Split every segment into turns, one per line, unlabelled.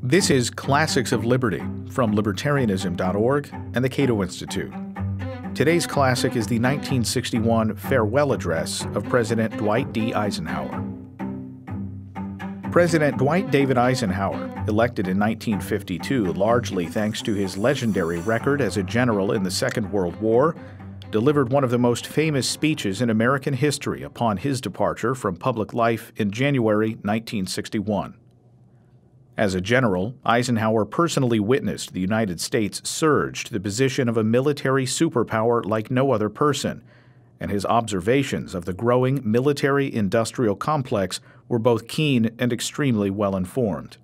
This is Classics of Liberty from Libertarianism.org and the Cato Institute. Today's classic is the 1961 farewell address of President Dwight D. Eisenhower. President Dwight David Eisenhower, elected in 1952 largely thanks to his legendary record as a general in the Second World War, delivered one of the most famous speeches in American history upon his departure from public life in January 1961. As a general, Eisenhower personally witnessed the United States surge to the position of a military superpower like no other person, and his observations of the growing military-industrial complex were both keen and extremely well-informed.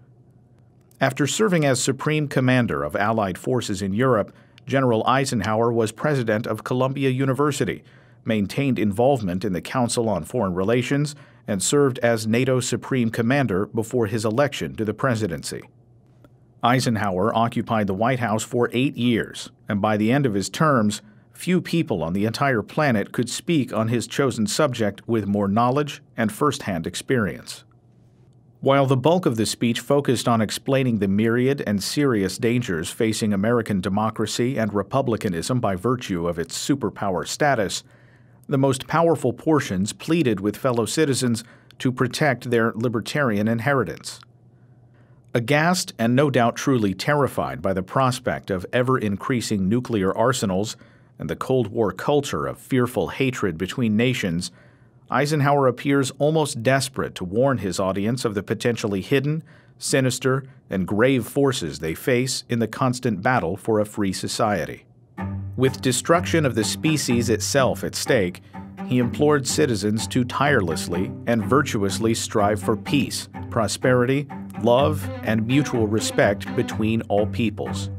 After serving as Supreme Commander of Allied forces in Europe, General Eisenhower was president of Columbia University, maintained involvement in the Council on Foreign Relations, and served as NATO Supreme Commander before his election to the presidency. Eisenhower occupied the White House for 8 years, and by the end of his terms, few people on the entire planet could speak on his chosen subject with more knowledge and first-hand experience. While the bulk of the speech focused on explaining the myriad and serious dangers facing American democracy and republicanism by virtue of its superpower status, the most powerful portions pleaded with fellow citizens to protect their libertarian inheritance. Aghast and no doubt truly terrified by the prospect of ever-increasing nuclear arsenals and the Cold War culture of fearful hatred between nations, Eisenhower appears almost desperate to warn his audience of the potentially hidden, sinister, and grave forces they face in the constant battle for a free society. With destruction of the species itself at stake, he implored citizens to tirelessly and virtuously strive for peace, prosperity, love, and mutual respect between all peoples.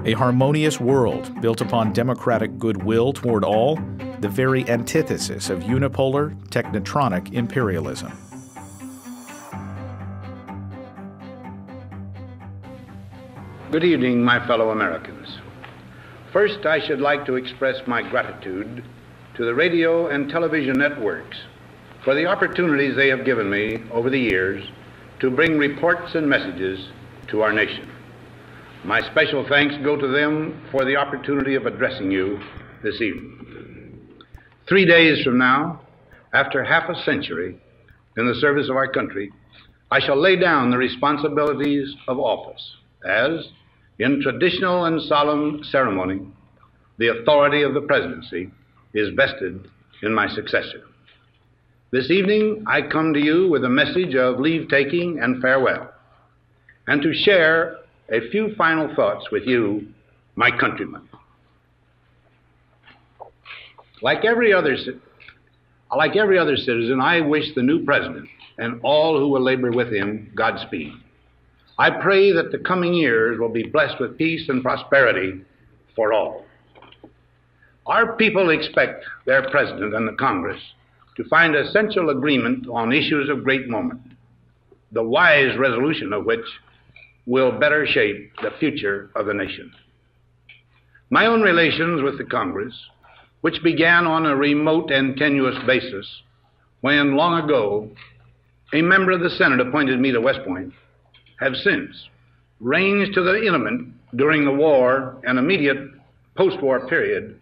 A harmonious world built upon democratic goodwill toward all, the very antithesis of unipolar, technetronic imperialism.
Good evening, my fellow Americans. First, I should like to express my gratitude to the radio and television networks for the opportunities they have given me over the years to bring reports and messages to our nation. My special thanks go to them for the opportunity of addressing you this evening. 3 days from now, after half a century in the service of our country, I shall lay down the responsibilities of office as, in traditional and solemn ceremony, the authority of the presidency is vested in my successor. This evening, I come to you with a message of leave-taking and farewell, and to share a few final thoughts with you, my countrymen. Like every other citizen, I wish the new president and all who will labor with him Godspeed. I pray that the coming years will be blessed with peace and prosperity for all. Our people expect their president and the Congress to find essential agreement on issues of great moment, the wise resolution of which will better shape the future of the nation. My own relations with the Congress, which began on a remote and tenuous basis when long ago a member of the Senate appointed me to West Point, have since ranged to the intimate during the war and immediate post-war period,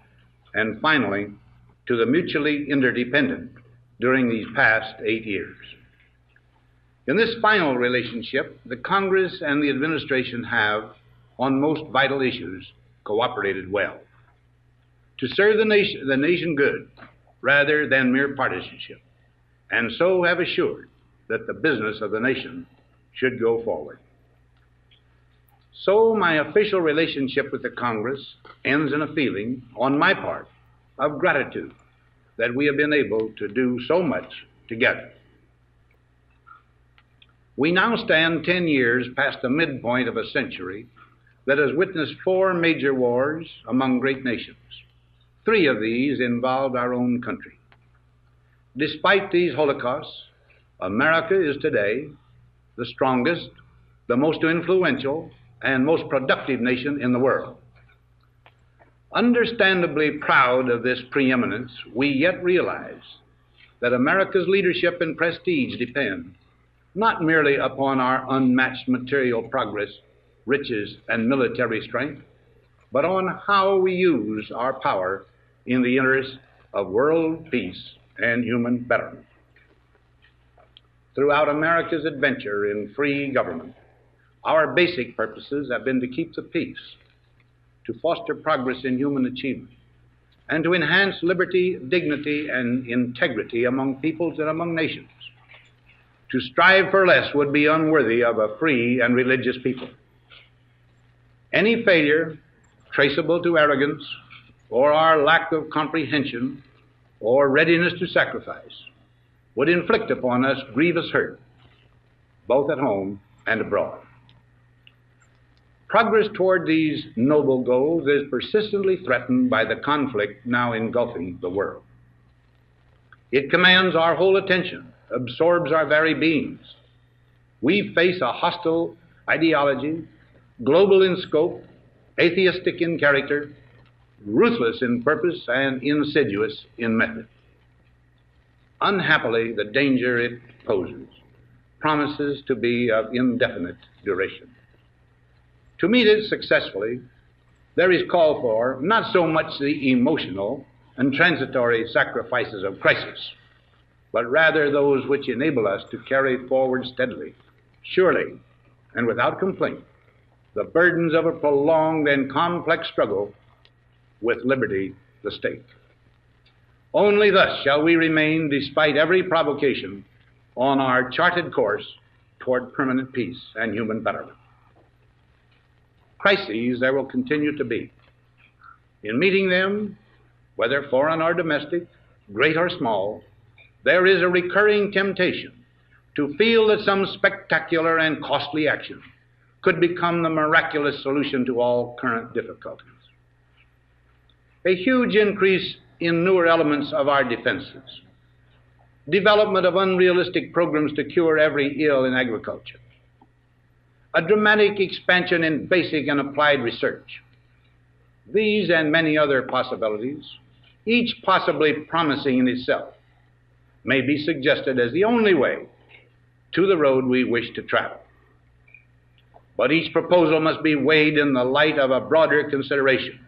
and finally to the mutually interdependent during these past 8 years. In this final relationship, the Congress and the administration have, on most vital issues, cooperated well to serve the nation good rather than mere partisanship, and so have assured that the business of the nation should go forward. So my official relationship with the Congress ends in a feeling, on my part, of gratitude that we have been able to do so much together. We now stand 10 years past the midpoint of a century that has witnessed 4 major wars among great nations. 3 of these involved our own country. Despite these holocausts, America is today the strongest, the most influential, and most productive nation in the world. Understandably proud of this preeminence, we yet realize that America's leadership and prestige depend not merely upon our unmatched material progress, riches, and military strength, but on how we use our power in the interest of world peace and human betterment. Throughout America's adventure in free government, our basic purposes have been to keep the peace, to foster progress in human achievement, and to enhance liberty, dignity, and integrity among peoples and among nations. To strive for less would be unworthy of a free and religious people. Any failure traceable to arrogance or our lack of comprehension or readiness to sacrifice would inflict upon us grievous hurt, both at home and abroad. Progress toward these noble goals is persistently threatened by the conflict now engulfing the world. It commands our whole attention, absorbs our very beings. We face a hostile ideology, global in scope, atheistic in character, ruthless in purpose, and insidious in method. Unhappily, the danger it poses promises to be of indefinite duration. To meet it successfully, there is call for not so much the emotional and transitory sacrifices of crisis, but rather those which enable us to carry forward steadily, surely, and without complaint, the burdens of a prolonged and complex struggle with liberty, the state. Only thus shall we remain, despite every provocation, on our charted course toward permanent peace and human betterment. Crises there will continue to be. In meeting them, whether foreign or domestic, great or small, there is a recurring temptation to feel that some spectacular and costly action could become the miraculous solution to all current difficulties. A huge increase in newer elements of our defenses, development of unrealistic programs to cure every ill in agriculture, a dramatic expansion in basic and applied research. These and many other possibilities, each possibly promising in itself, may be suggested as the only way to the road we wish to travel. But each proposal must be weighed in the light of a broader consideration,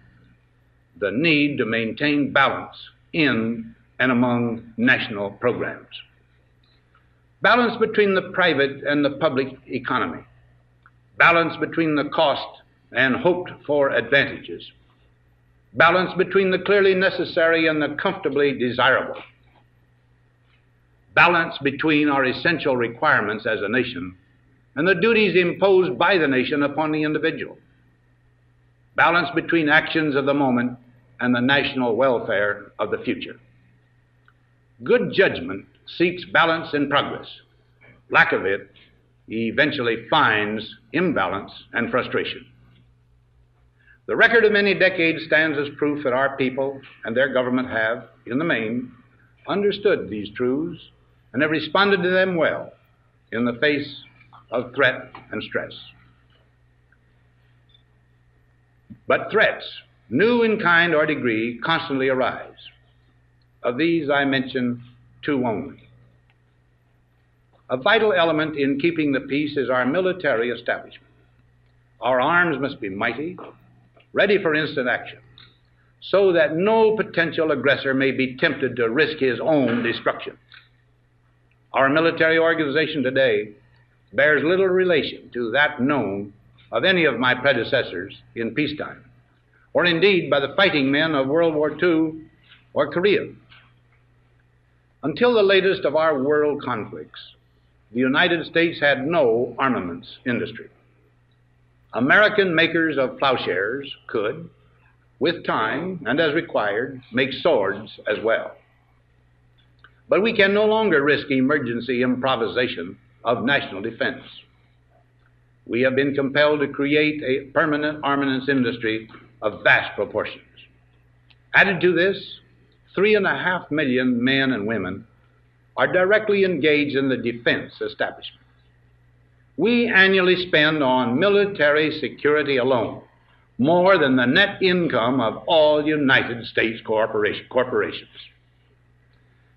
the need to maintain balance in and among national programs. Balance between the private and the public economy. Balance between the cost and hoped for advantages. Balance between the clearly necessary and the comfortably desirable. Balance between our essential requirements as a nation and the duties imposed by the nation upon the individual. Balance between actions of the moment and the national welfare of the future. Good judgment seeks balance in progress. Lack of it eventually finds imbalance and frustration. The record of many decades stands as proof that our people and their government have, in the main, understood these truths and have responded to them well in the face of threat and stress. But threats, new in kind or degree, constantly arise. Of these I mention two only. A vital element in keeping the peace is our military establishment. Our arms must be mighty, ready for instant action, so that no potential aggressor may be tempted to risk his own destruction. Our military organization today bears little relation to that known of any of my predecessors in peacetime, or indeed by the fighting men of World War II or Korea. Until the latest of our world conflicts, the United States had no armaments industry. American makers of plowshares could, with time and as required, make swords as well. But we can no longer risk emergency improvisation of national defense. We have been compelled to create a permanent armaments industry of vast proportions. Added to this, 3.5 million men and women are directly engaged in the defense establishment. We annually spend on military security alone more than the net income of all United States corporations.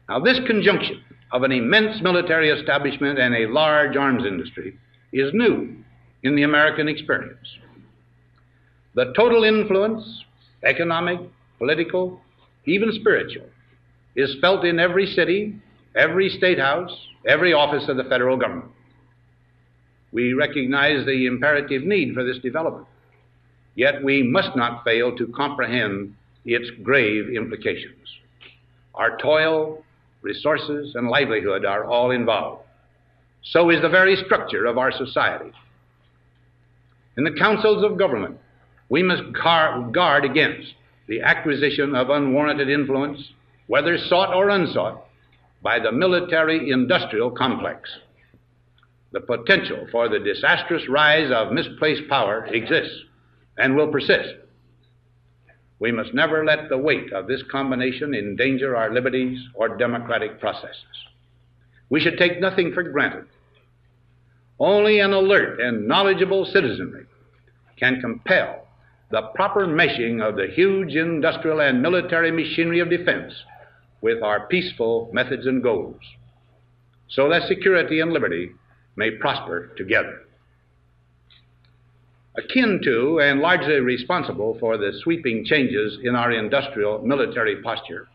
Now, this conjunction of an immense military establishment and a large arms industry is new in the American experience. The total influence, economic, political, even spiritual, is felt in every city, every state house, every office of the federal government. We recognize the imperative need for this development, yet we must not fail to comprehend its grave implications. Our toil, resources, and livelihood are all involved. So is the very structure of our society. In the councils of government, we must guard against the acquisition of unwarranted influence, whether sought or unsought, by the military-industrial complex. The potential for the disastrous rise of misplaced power exists and will persist. We must never let the weight of this combination endanger our liberties or democratic processes. We should take nothing for granted. Only an alert and knowledgeable citizenry can compel the proper meshing of the huge industrial and military machinery of defense with our peaceful methods and goals, so that security and liberty may prosper together. Akin to and largely responsible for the sweeping changes in our industrial military posture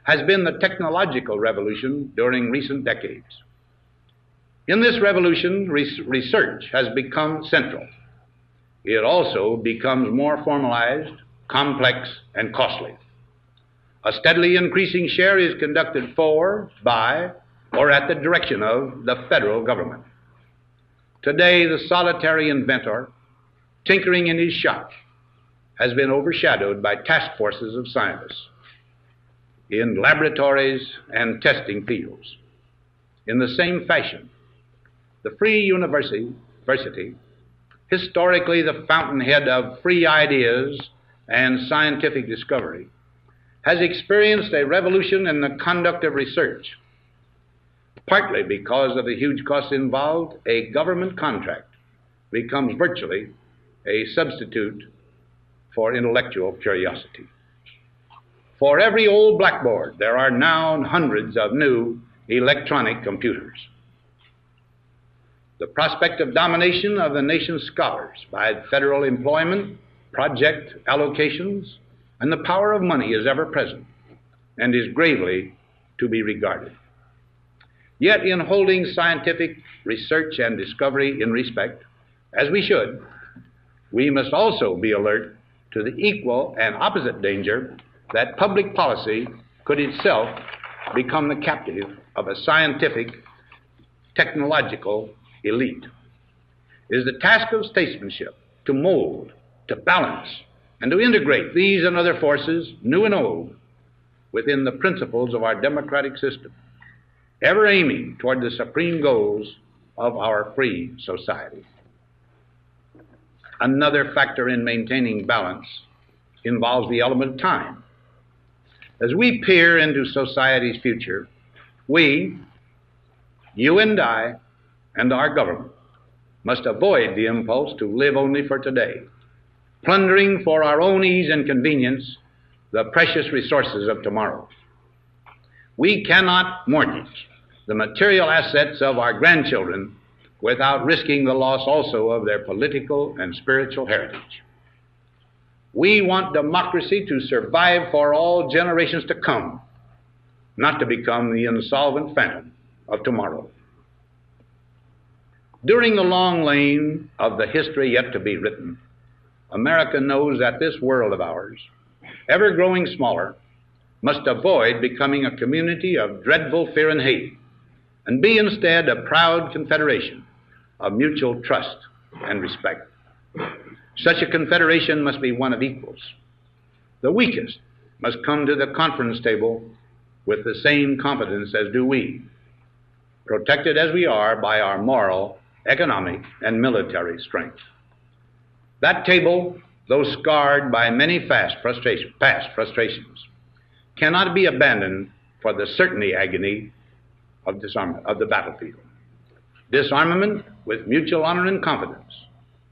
has been the technological revolution during recent decades. In this revolution, research has become central. It also becomes more formalized, complex, and costly. A steadily increasing share is conducted for, by, or at the direction of the federal government. Today, the solitary inventor, tinkering in his shop, has been overshadowed by task forces of scientists in laboratories and testing fields. In the same fashion, the free university, historically the fountainhead of free ideas and scientific discovery, has experienced a revolution in the conduct of research. Partly because of the huge costs involved, a government contract becomes virtually a substitute for intellectual curiosity. For every old blackboard, there are now hundreds of new electronic computers. The prospect of domination of the nation's scholars by federal employment, project allocations, and the power of money is ever present and is gravely to be regarded. Yet in holding scientific research and discovery in respect, as we should, we must also be alert to the equal and opposite danger that public policy could itself become the captive of a scientific, technological elite. It is the task of statesmanship to mold, to balance, and to integrate these and other forces, new and old, within the principles of our democratic system, ever aiming toward the supreme goals of our free society. Another factor in maintaining balance involves the element of time. As we peer into society's future, we, you and I, and our government must avoid the impulse to live only for today, plundering for our own ease and convenience the precious resources of tomorrow. We cannot mortgage the material assets of our grandchildren without risking the loss also of their political and spiritual heritage. We want democracy to survive for all generations to come, not to become the insolvent phantom of tomorrow. During the long lane of the history yet to be written, America knows that this world of ours, ever growing smaller, must avoid becoming a community of dreadful fear and hate, and be instead a proud confederation of mutual trust and respect. Such a confederation must be one of equals. The weakest must come to the conference table with the same confidence as do we, protected as we are by our moral, economic, and military strength. That table, though scarred by many past frustrations, cannot be abandoned for the certainty agony of disarmament of the battlefield. Disarmament with mutual honor and confidence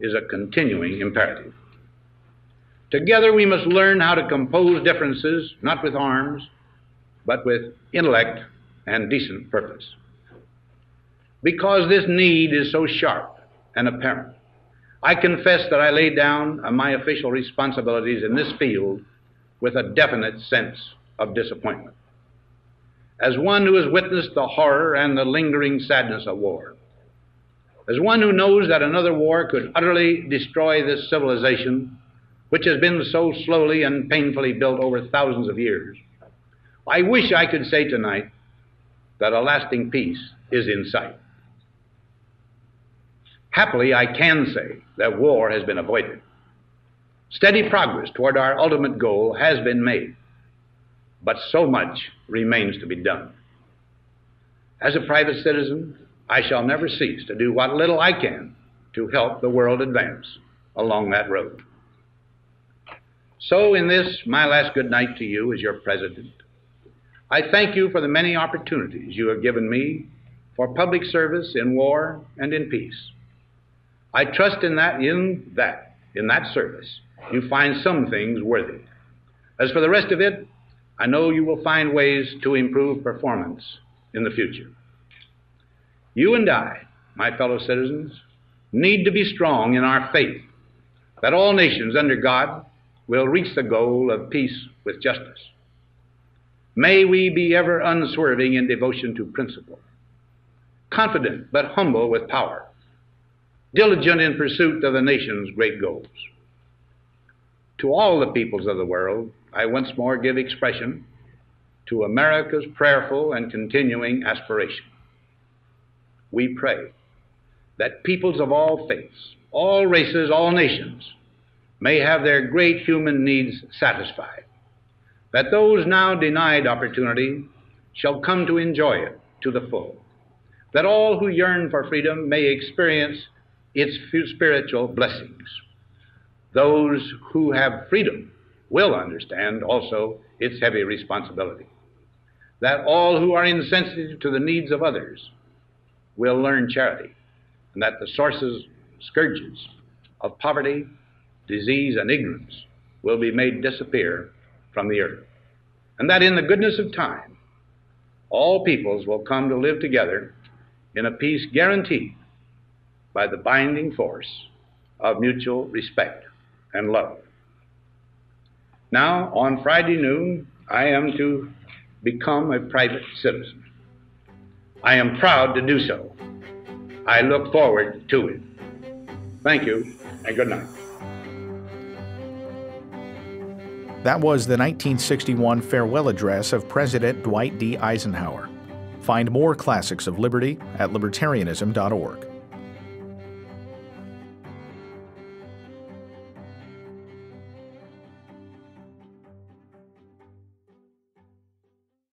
is a continuing imperative. Together we must learn how to compose differences, not with arms, but with intellect and decent purpose. Because this need is so sharp and apparent, I confess that I lay down my official responsibilities in this field with a definite sense of disappointment. As one who has witnessed the horror and the lingering sadness of war, as one who knows that another war could utterly destroy this civilization, which has been so slowly and painfully built over thousands of years, I wish I could say tonight that a lasting peace is in sight. Happily, I can say that war has been avoided. Steady progress toward our ultimate goal has been made, but so much remains to be done. As a private citizen, I shall never cease to do what little I can to help the world advance along that road. So in this, my last good night to you as your president, I thank you for the many opportunities you have given me for public service in war and in peace. I trust in that service, you find some things worthy. As for the rest of it, I know you will find ways to improve performance in the future. You and I, my fellow citizens, need to be strong in our faith that all nations under God will reach the goal of peace with justice. May we be ever unswerving in devotion to principle, confident but humble with power, diligent in pursuit of the nation's great goals. To all the peoples of the world, I once more give expression to America's prayerful and continuing aspiration. We pray that peoples of all faiths, all races, all nations may have their great human needs satisfied, that those now denied opportunity shall come to enjoy it to the full, that all who yearn for freedom may experience its spiritual blessings. Those who have freedom will understand also its heavy responsibility, that all who are insensitive to the needs of others will learn charity, and that the scourges of poverty, disease, and ignorance will be made disappear from the earth, and that in the goodness of time, all peoples will come to live together in a peace guaranteed by the binding force of mutual respect and love. Now, on Friday noon, I am to become a private citizen. I am proud to do so. I look forward to it. Thank you, and good night.
That was the 1961 farewell address of President Dwight D. Eisenhower. Find more classics of liberty at Libertarianism.org.